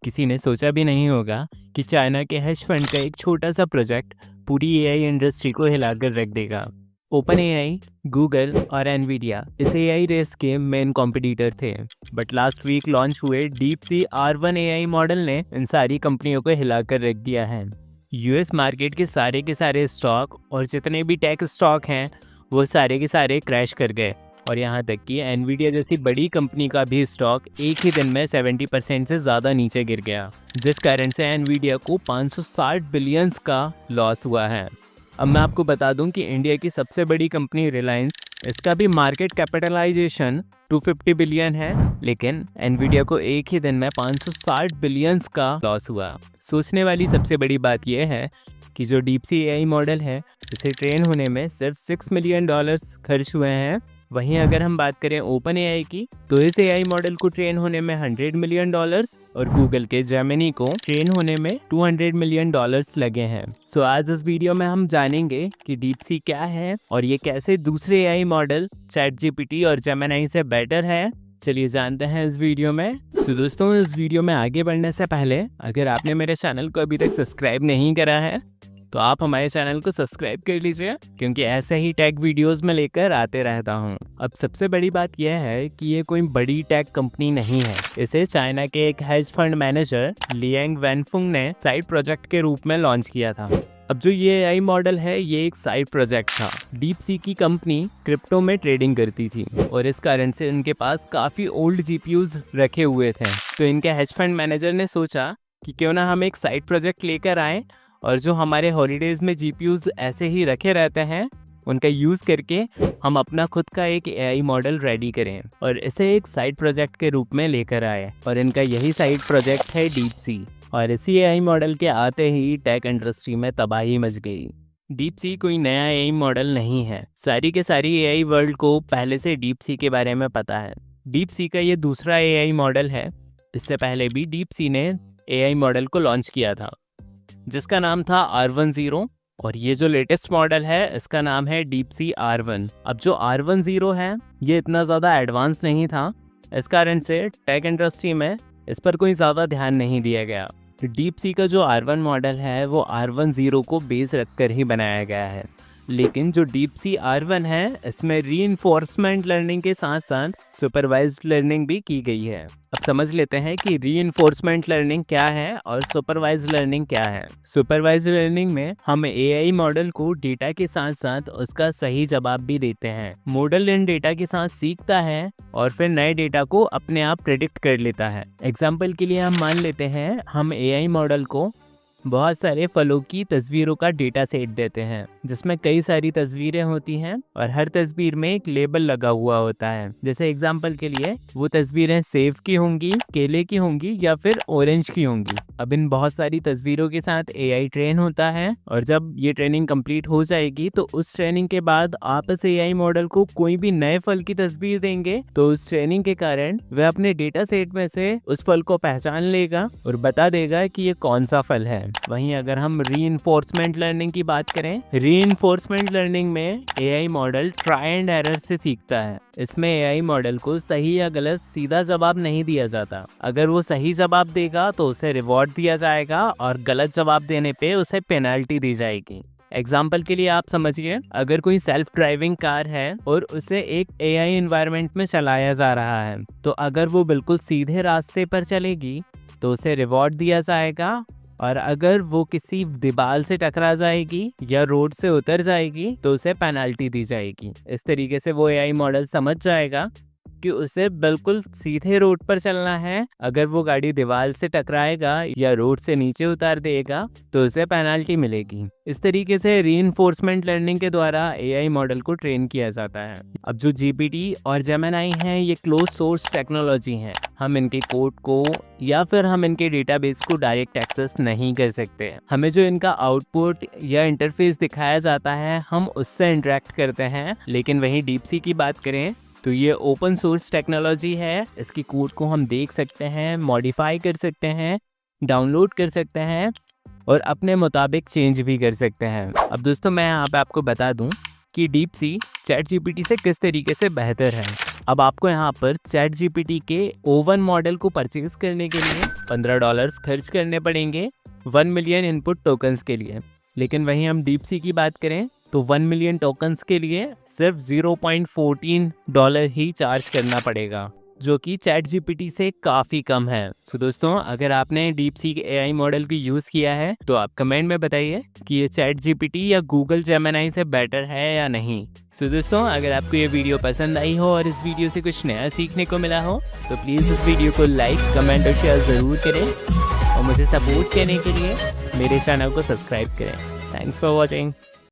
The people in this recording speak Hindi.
किसी ने सोचा भी नहीं होगा कि चाइना के हेज फंड का एक छोटा सा प्रोजेक्ट पूरी एआई इंडस्ट्री को हिलाकर रख देगा। ओपन एआई, गूगल और एनवीडिया इस एआई रेस के मेन कॉम्पिटिटर थे। बट लास्ट वीक लॉन्च हुए deep sea R1 AI model ने इन सारी कंपनियों को हिलाकर रख दिया है। यूएस मार्केट के सारे स्टॉक और जितने भी टेक स्टॉक हैं वो सारे के सारे क्रैश कर गए, और यहाँ तक कि एनवीडिया जैसी बड़ी कंपनी का भी स्टॉक एक ही दिन में 70% से ज़्यादा नीचे गिर गया, जिस कारण से एनवीडिया को 560 बिलियंस का लॉस हुआ है। अब मैं आपको बता दूं कि इंडिया की सबसे बड़ी कंपनी रिलायंस, इसका भी मार्केट कैपिटलाइजेशन 250 बिलियन है, लेकिन एनवीडिया को एक ही दिन में 560 बिलियंस का लॉस हुआ। सोचने वाली सबसे बड़ी बात यह है कि जो डीप सी एआई मॉडल है, इसे ट्रेन होने में सिर्फ $6 मिलियन खर्च हुए हैं। वहीं अगर हम बात करें ओपन एआई की, तो इस एआई मॉडल को ट्रेन होने में $100 मिलियन और गूगल के जेमिनी को ट्रेन होने में $200 मिलियन लगे हैं। सो आज इस वीडियो में हम जानेंगे कि डीपसी क्या है और ये कैसे दूसरे एआई मॉडल चैट जीपीटी और जेमिनी से बेटर है। चलिए जानते हैं इस वीडियो में। सो दोस्तों, इस वीडियो में आगे बढ़ने से पहले अगर आपने मेरे चैनल को अभी तक सब्सक्राइब नहीं करा है तो आप हमारे चैनल को सब्सक्राइब कर लीजिए, क्योंकि ऐसे ही टेक वीडियोस में लेकर आते रहता हूँ। अब सबसे बड़ी बात यह है कि ये कोई बड़ी टेक कंपनी नहीं है। इसे चाइना के एक हेज फंड मैनेजर लियांग वैनफुंग ने साइड प्रोजेक्ट के रूप में लॉन्च किया था। अब जो ये एआई मॉडल है, ये एक साइड प्रोजेक्ट था। डीप सी की कंपनी क्रिप्टो में ट्रेडिंग करती थी और इस कारण से इनके पास काफ़ी ओल्ड जीपीयूज रखे हुए थे। तो इनके हेज फंड मैनेजर ने सोचा कि क्यों ना हम एक साइड प्रोजेक्ट लेकर आए और जो हमारे हॉलीडेज़ में जीपीयूज ऐसे ही रखे रहते हैं उनका यूज़ करके हम अपना खुद का एक एआई मॉडल रेडी करें और इसे एक साइड प्रोजेक्ट के रूप में लेकर आए। और इनका यही साइड प्रोजेक्ट है डीप सी। और इसी एआई मॉडल के आते ही टेक इंडस्ट्री में तबाही मच गई। डीप सी कोई नया एआई मॉडल नहीं है। सारी के सारी एआई वर्ल्ड को पहले से डीप सी के बारे में पता है। डीप सी का ये दूसरा एआई मॉडल है। इससे पहले भी डीप सी ने एआई मॉडल को लॉन्च किया था जिसका नाम था R10, और ये जो लेटेस्ट मॉडल है इसका नाम है DeepSea R1। अब जो R10 है ये इतना ज़्यादा एडवांस नहीं था, इस कारण से टेक इंडस्ट्री में इस पर कोई ज़्यादा ध्यान नहीं दिया गया। DeepSea का जो R1 मॉडल है वो R10 को बेस रखकर ही बनाया गया है, लेकिन जो DeepSea R1 है इसमें रीइंफोर्समेंट लर्निंग के साथ साथ सुपरवाइज्ड लर्निंग भी की गई है। अब समझ लेते हैं कि रीइंफोर्समेंट लर्निंग क्या है और सुपरवाइज्ड लर्निंग क्या है। सुपरवाइज्ड लर्निंग में हम एआई मॉडल को डेटा के साथ साथ उसका सही जवाब भी देते हैं। मॉडल इन डेटा के साथ सीखता है और फिर नए डेटा को अपने आप प्रेडिक्ट कर लेता है। एग्जाम्पल के लिए हम मान लेते हैं हम एआई मॉडल को बहुत सारे फलों की तस्वीरों का डेटा सेट देते हैं जिसमें कई सारी तस्वीरें होती हैं और हर तस्वीर में एक लेबल लगा हुआ होता है। जैसे एग्जाम्पल के लिए वो तस्वीरें सेब की होंगी, केले की होंगी या फिर ऑरेंज की होंगी। अब इन बहुत सारी तस्वीरों के साथ एआई ट्रेन होता है और जब ये ट्रेनिंग कंप्लीट हो जाएगी तो उस ट्रेनिंग के बाद आप इस एआई मॉडल को कोई भी नए फल की तस्वीर देंगे तो उस ट्रेनिंग के कारण वह अपने डेटा सेट में से उस फल को पहचान लेगा और बता देगा कि ये कौन सा फल है। वहीं अगर हम रीइंफोर्समेंट लर्निंग की बात करें, रीइंफोर्समेंट लर्निंग में AI model try and error से सीखता है। इसमें एआई मॉडल को सही या गलत सीधा जवाब नहीं दिया जाता। अगर वो सही जवाब देगा तो उसे रिवॉर्ड दिया जाएगा और गलत जवाब देने पे उसे पेनल्टी दी जाएगी। एग्जाम्पल के लिए आप समझिए, अगर कोई सेल्फ ड्राइविंग कार है और उसे एक एआई एनवायरनमेंट में चलाया जा रहा है, तो अगर वो बिल्कुल सीधे रास्ते पर चलेगी तो उसे रिवॉर्ड दिया जाएगा, और अगर वो किसी दीवार से टकरा जाएगी या रोड से उतर जाएगी तो उसे पेनल्टी दी जाएगी। इस तरीके से वो एआई मॉडल समझ जाएगा कि उसे बिल्कुल सीधे रोड पर चलना है। अगर वो गाड़ी दीवार से टकराएगा या रोड से नीचे उतार देगा तो उसे पेनल्टी मिलेगी। इस तरीके से रीइंफोर्समेंट लर्निंग के द्वारा एआई मॉडल को ट्रेन किया जाता है। अब जो जीपीटी और जेमिनी हैं ये क्लोज सोर्स टेक्नोलॉजी हैं। हम इनके कोड को या फिर हम इनके डेटाबेस को डायरेक्ट एक्सेस नहीं कर सकते। हमें जो इनका आउटपुट या इंटरफेस दिखाया जाता है हम उससे इंटरेक्ट करते हैं। लेकिन वहीं डीपसी की बात करें तो ये ओपन सोर्स टेक्नोलॉजी है। इसकी कोड को हम देख सकते हैं, मॉडिफाई कर सकते हैं, डाउनलोड कर सकते हैं और अपने मुताबिक चेंज भी कर सकते हैं। अब दोस्तों मैं यहाँ पे आपको बता दूं कि डीपसी चैट जीपीटी से किस तरीके से बेहतर है। अब आपको यहाँ पर चैट जीपीटी के O1 मॉडल को परचेज करने के लिए $15 खर्च करने पड़ेंगे 1 मिलियन इनपुट टोकन्स के लिए। लेकिन वहीं हम डीपसी की बात करें तो 1 मिलियन टोकन्स के लिए सिर्फ $0.14 ही चार्ज करना पड़ेगा, जो कि चैट जीपीटी से काफ़ी कम है। सो दोस्तों, अगर आपने डीपसी के AI मॉडल को यूज़ किया है तो आप कमेंट में बताइए कि ये चैट जीपीटी या गूगल जेमिनी से बेटर है या नहीं। सो दोस्तों, अगर आपको ये वीडियो पसंद आई हो और इस वीडियो से कुछ नया सीखने को मिला हो तो प्लीज़ इस वीडियो को लाइक, कमेंट और शेयर ज़रूर करें और मुझे सपोर्ट करने के लिए मेरे चैनल को सब्सक्राइब करें। Thanks for watching.